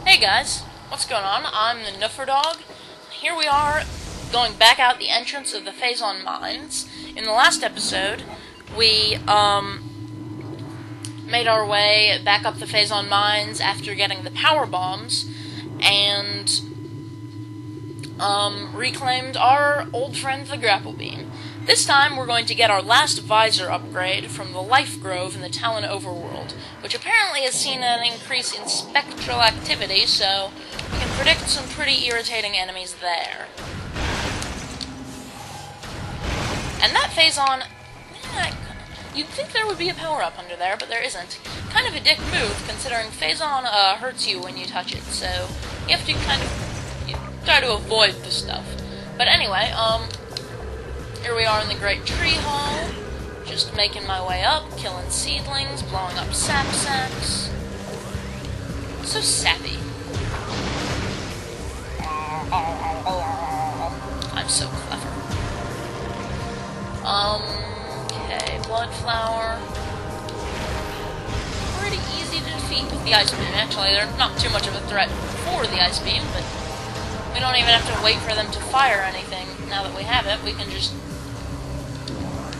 Hey guys, what's going on? I'm the Nuffer Dog. Here we are, going back out the entrance of the Phazon Mines. In the last episode, we made our way back up the Phazon Mines after getting the power bombs, and reclaimed our old friend the grapple beam. This time, we're going to get our last Visor upgrade from the Life Grove in the Talon Overworld, which apparently has seen an increase in spectral activity, so we can predict some pretty irritating enemies there. And that Phazon, you'd think there would be a power-up under there, but there isn't. Kind of a dick move, considering Phazon hurts you when you touch it, so you have to try to avoid the stuff. But anyway, here we are in the Great Tree Hall, just making my way up, killing seedlings, blowing up sap sacks. So sappy. I'm so clever. Okay, blood flower. Pretty easy to defeat with the ice beam. Actually, they're not too much of a threat for the ice beam, but we don't even have to wait for them to fire anything. Now that we have it, we can just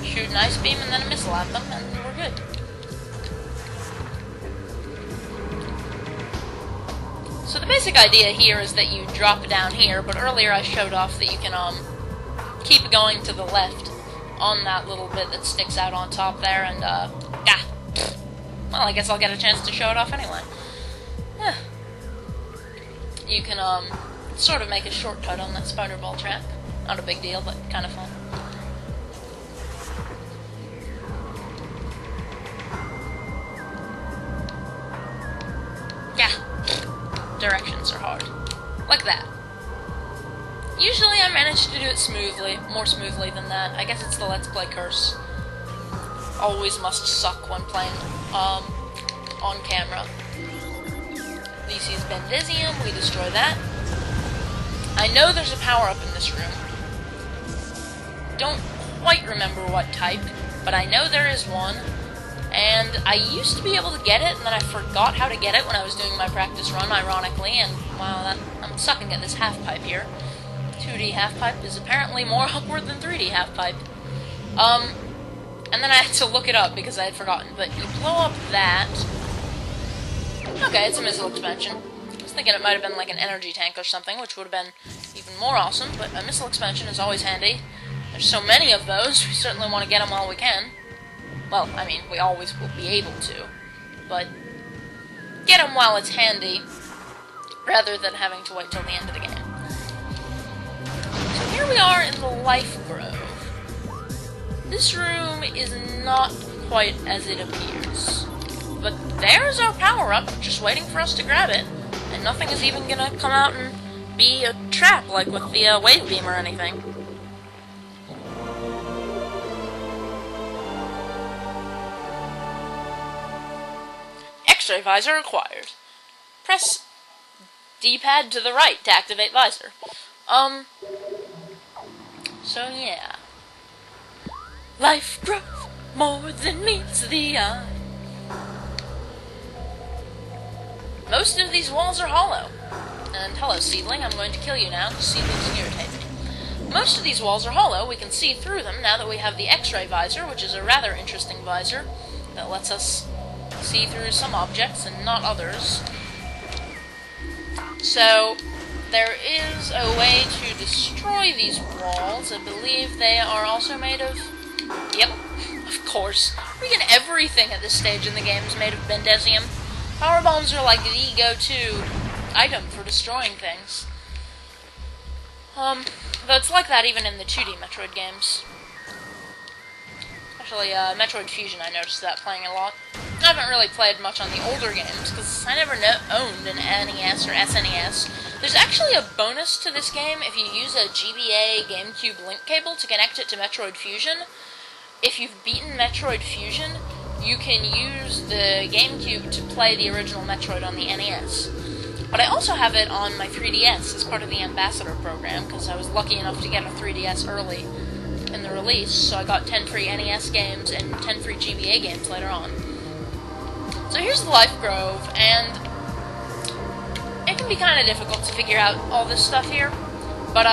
shoot an ice beam and then a missile at them, and we're good. So the basic idea here is that you drop down here, but earlier I showed off that you can keep going to the left on that little bit that sticks out on top there, and yeah. Well, I guess I'll get a chance to show it off anyway. Yeah. You can sort of make a shortcut on that spider ball trap. Not a big deal, but kind of fun. Yeah. Directions are hard. Like that. Usually I manage to do it smoothly, more smoothly than that. I guess it's the Let's Play curse. Always must suck when playing on camera. Lucy's Bendisium, we destroy that. I know there's a power-up in this room. Don't quite remember what type, but I know there is one. And I used to be able to get it, and then I forgot how to get it when I was doing my practice run, ironically, and wow, I'm sucking at this half-pipe here. 2D half-pipe is apparently more awkward than 3D half-pipe. And then I had to look it up because I had forgotten, but you blow up that. Okay, it's a missile expansion. I was thinking it might have been like an energy tank or something, which would have been even more awesome, but a missile expansion is always handy. There's so many of those, we certainly want to get them while we can. Well, I mean, we always will be able to, but get them while it's handy, rather than having to wait till the end of the game. So here we are in the Life Grove. This room is not quite as it appears, but there's our power-up, just waiting for us to grab it, and nothing is even gonna come out and be a trap, like with the wave beam or anything. X-ray visor acquired. Press D-pad to the right to activate visor. So yeah. Life growth more than meets the eye. Most of these walls are hollow. And hello, seedling, I'm going to kill you now, because seedlings irritate me. Most of these walls are hollow, we can see through them now that we have the X-ray visor, which is a rather interesting visor that lets us see through some objects and not others. So, there is a way to destroy these walls. I believe they are also made of... Yep, of course. Freaking everything at this stage in the game is made of Bendisium. Power bombs are like the go-to item for destroying things. Though it's like that even in the 2D Metroid games. Actually, Metroid Fusion, I noticed that playing a lot. I haven't really played much on the older games, because I never owned an NES or SNES. There's actually a bonus to this game if you use a GBA GameCube link cable to connect it to Metroid Fusion. If you've beaten Metroid Fusion, you can use the GameCube to play the original Metroid on the NES. But I also have it on my 3DS as part of the Ambassador program, because I was lucky enough to get a 3DS early in the release, so I got 10 free NES games and 10 free GBA games later on. So here's the Life Grove, and it can be kind of difficult to figure out all this stuff here. But,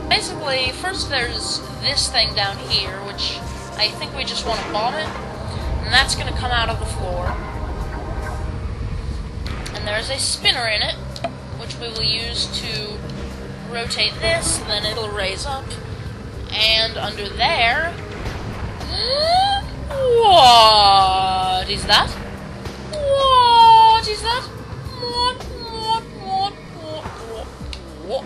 basically, first there's this thing down here, which I think we just want to bomb it. And that's going to come out of the floor. And there's a spinner in it, which we will use to rotate this, then it'll raise up. And under there... What is that? What is that? What?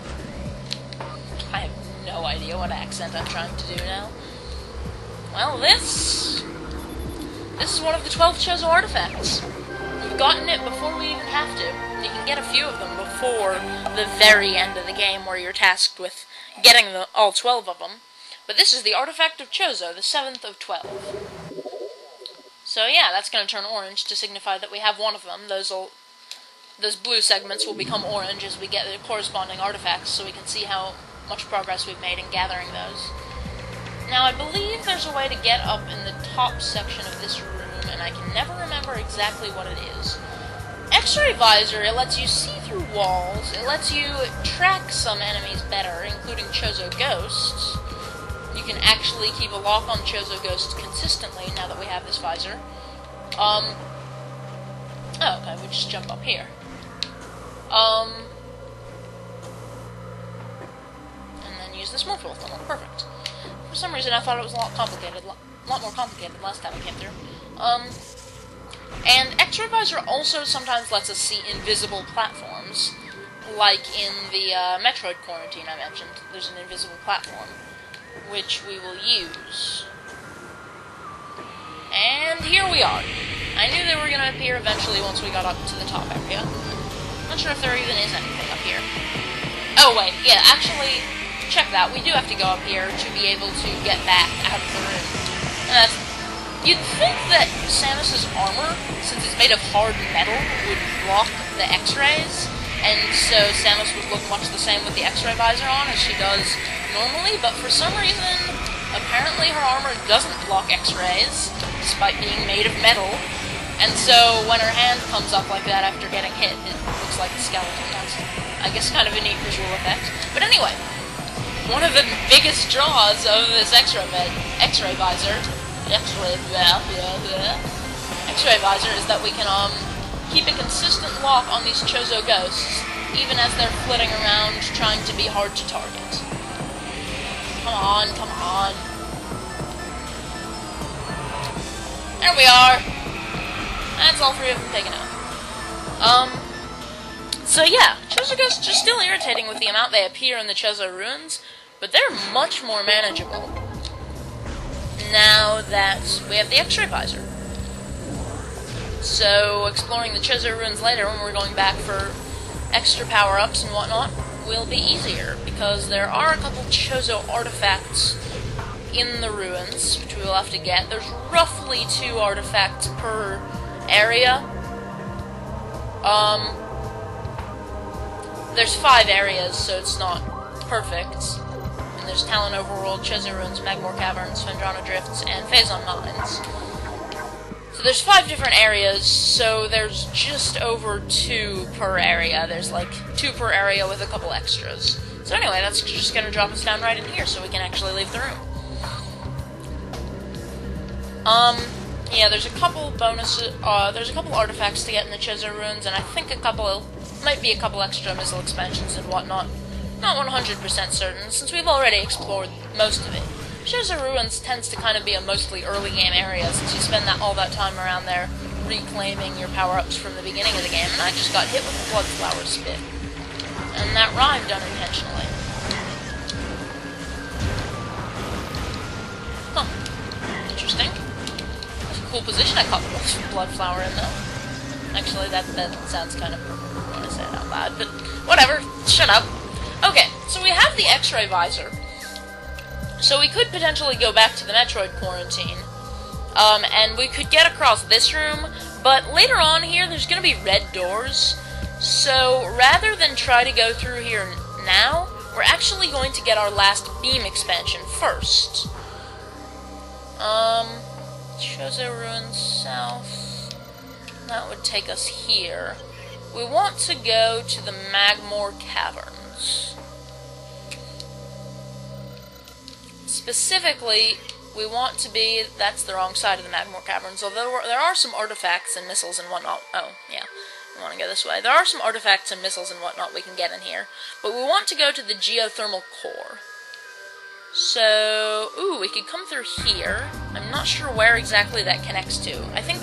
I have no idea what accent I'm trying to do now. Well, this is one of the 12 Chozo artifacts. We've gotten it before we even have to. You can get a few of them before the very end of the game where you're tasked with getting all 12 of them. But this is the Artifact of Chozo, the 7th of 12. So yeah, that's going to turn orange to signify that we have one of them. Those blue segments will become orange as we get the corresponding artifacts, so we can see how much progress we've made in gathering those. Now, I believe there's a way to get up in the top section of this room, and I can never remember exactly what it is. X-ray Visor, it lets you see through walls, it lets you track some enemies better, including Chozo Ghosts. You can actually keep a lock on Chozo Ghosts consistently now that we have this visor. Oh, okay, we just jump up here. And then use this morphle tunnel. Perfect. For some reason, I thought it was a lot complicated, a lot more complicated last time I came through. And X-ray Visor also sometimes lets us see invisible platforms, like in the Metroid Quarantine I mentioned. There's an invisible platform, which we will use. And here we are. I knew they were going to appear eventually once we got up to the top area. Not sure if there even is anything up here. Oh wait, yeah, actually, check that. We do have to go up here to be able to get back out of the room. You'd think that Samus's armor, since it's made of hard metal, would block the X-rays, and so Samus would look much the same with the X-ray visor on as she does normally, but for some reason, apparently her armor doesn't block X-rays, despite being made of metal, and so when her hand comes up like that after getting hit, it looks like a skeleton. That's, I guess, kind of a neat visual effect. But anyway, one of the biggest draws of this X-ray visor, X-ray visor, is that we can keep a consistent lock on these Chozo Ghosts, even as they're flitting around trying to be hard to target. Come on, come on. There we are. That's all three of them taken out. So yeah, Chozo Ghosts are still irritating with the amount they appear in the Chozo Ruins, but they're much more manageable now that we have the X-ray visor. So, exploring the Chozo Ruins later, when we're going back for extra power-ups and whatnot, will be easier, because there are a couple Chozo artifacts in the ruins, which we will have to get. There's roughly 2 artifacts per area. There's 5 areas, so it's not perfect. And there's Talon Overworld, Chozo Ruins, Magmore Caverns, Phendrana Drifts, and Phazon Mines. So there's 5 different areas, so there's just over 2 per area. There's like 2 per area with a couple extras. So anyway, that's just gonna drop us down right in here so we can actually leave the room. Yeah, there's a couple bonuses, there's a couple artifacts to get in the Chozo Ruins, and I think might be a couple extra missile expansions and whatnot. Not 100% certain, since we've already explored most of it. Chozo Ruins tends to kind of be a mostly early game area, since you spend all that time around there reclaiming your power-ups from the beginning of the game, and I just got hit with a Bloodflower Spit. And that rhymed unintentionally. Huh. Interesting. That's a cool position I caught the Bloodflower in, though. Actually, that sounds kind of when I say it out loud, but whatever. Shut up. Okay, so we have the X-ray visor. So we could potentially go back to the Metroid Quarantine, and we could get across this room, but later on here there's going to be red doors, so rather than try to go through here now, we're actually going to get our last beam expansion first. Chozo Ruins South, that would take us here. we want to go to the Magmore Caverns. Specifically, we want to be, that's the wrong side of the Magmore Caverns, although there are some artifacts and missiles and whatnot. Oh, yeah, we want to go this way. There are some artifacts and missiles and whatnot we can get in here, but we want to go to the geothermal core. So, ooh, we could come through here. I'm not sure where exactly that connects to. I think,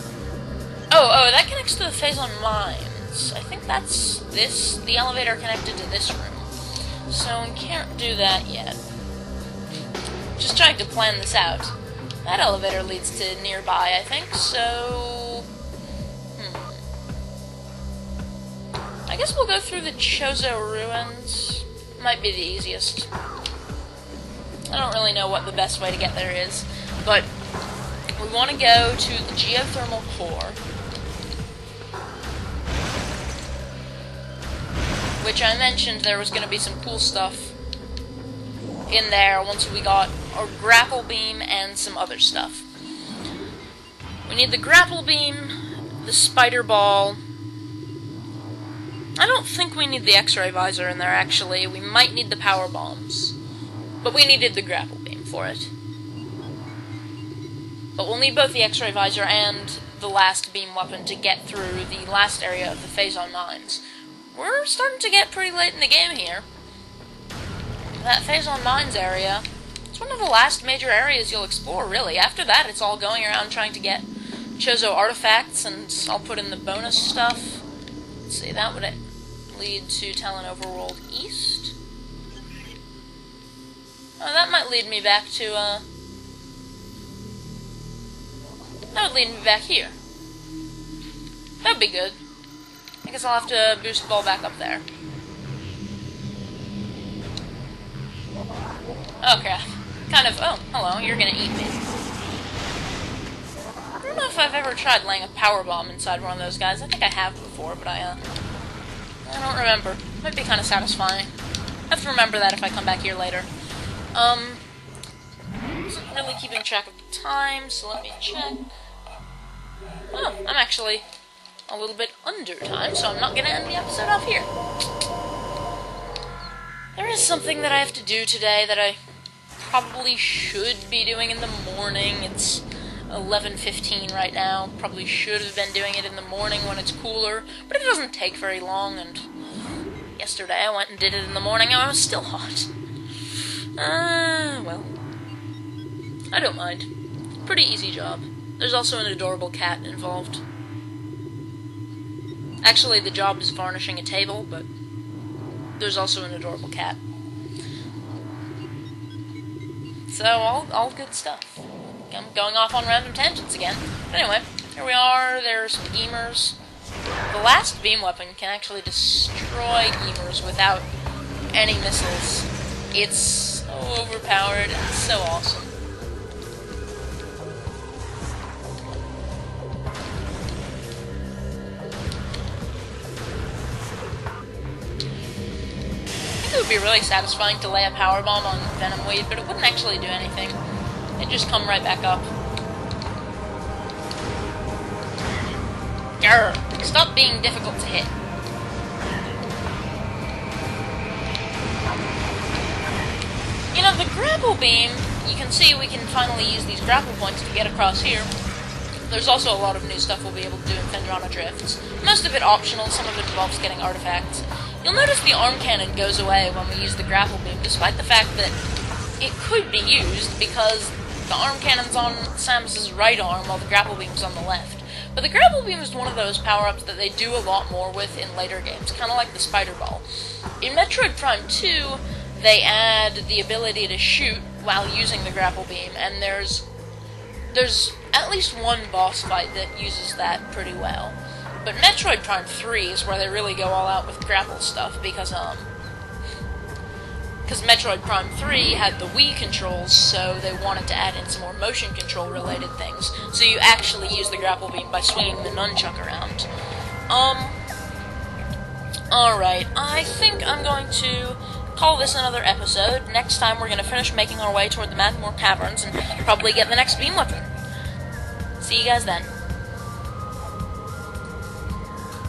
oh, that connects to the Phazon Mines. I think that's this, the elevator connected to this room. So we can't do that yet. Just trying to plan this out. That elevator leads to nearby, I think, so... I guess we'll go through the Chozo ruins. Might be the easiest. I don't really know what the best way to get there is, but we want to go to the geothermal core, which I mentioned there was going to be some cool stuff in there once we got our grapple beam and some other stuff. We need the grapple beam, the spider ball. I don't think we need the X-ray visor in there, actually. We might need the power bombs. But we needed the grapple beam for it. But we'll need both the X-ray visor and the last beam weapon to get through the last area of the Phazon Mines. We're starting to get pretty late in the game here. That Phazon Mines area, it's one of the last major areas you'll explore, really. After that, it's all going around trying to get Chozo artifacts, and I'll put in the bonus stuff. Let's see, that would lead to Talon Overworld East. Oh, that might lead me back to, that would lead me back here. That'd be good. I guess I'll have to boost the ball back up there. Okay. Kind of, oh, hello, you're gonna eat me. I don't know if I've ever tried laying a power bomb inside one of those guys. I think I have before, but I don't remember. Might be kind of satisfying. I have to remember that if I come back here later. Isn't really keeping track of the time, so let me check. Oh, I'm actually a little bit under time, so I'm not gonna end the episode off here. There is something that I have to do today that I probably should be doing in the morning. It's 11:15 right now. Probably should have been doing it in the morning when it's cooler, but it doesn't take very long, and yesterday I went and did it in the morning and I was still hot. Well, I don't mind. Pretty easy job. There's also an adorable cat involved. Actually, the job is varnishing a table, but there's also an adorable cat. So, all good stuff. I'm going off on random tangents again. But anyway, here we are. There are some Geemers. The last beam weapon can actually destroy Geemers without any missiles. It's so overpowered and so awesome. It would be really satisfying to lay a power bomb on Venom Weed, but it wouldn't actually do anything. It'd just come right back up. Grr! Stop being difficult to hit. You know, the grapple beam, you can see we can finally use these grapple points to get across here. There's also a lot of new stuff we'll be able to do in Phendrana Drifts. Most of it optional, some of it involves getting artifacts. You'll notice the arm cannon goes away when we use the grapple beam, despite the fact that it could be used because the arm cannon's on Samus's right arm while the grapple beam's on the left. But the grapple beam is one of those power-ups that they do a lot more with in later games, kind of like the spider ball. In Metroid Prime 2, they add the ability to shoot while using the grapple beam, and there's at least one boss fight that uses that pretty well. But Metroid Prime 3 is where they really go all out with grapple stuff, because Metroid Prime 3 had the Wii controls, so they wanted to add in some more motion control related things. So you actually use the grapple beam by swinging the nunchuck around. Alright, I think I'm going to call this another episode. Next time we're going to finish making our way toward the Magmore Caverns and probably get the next beam weapon. See you guys then.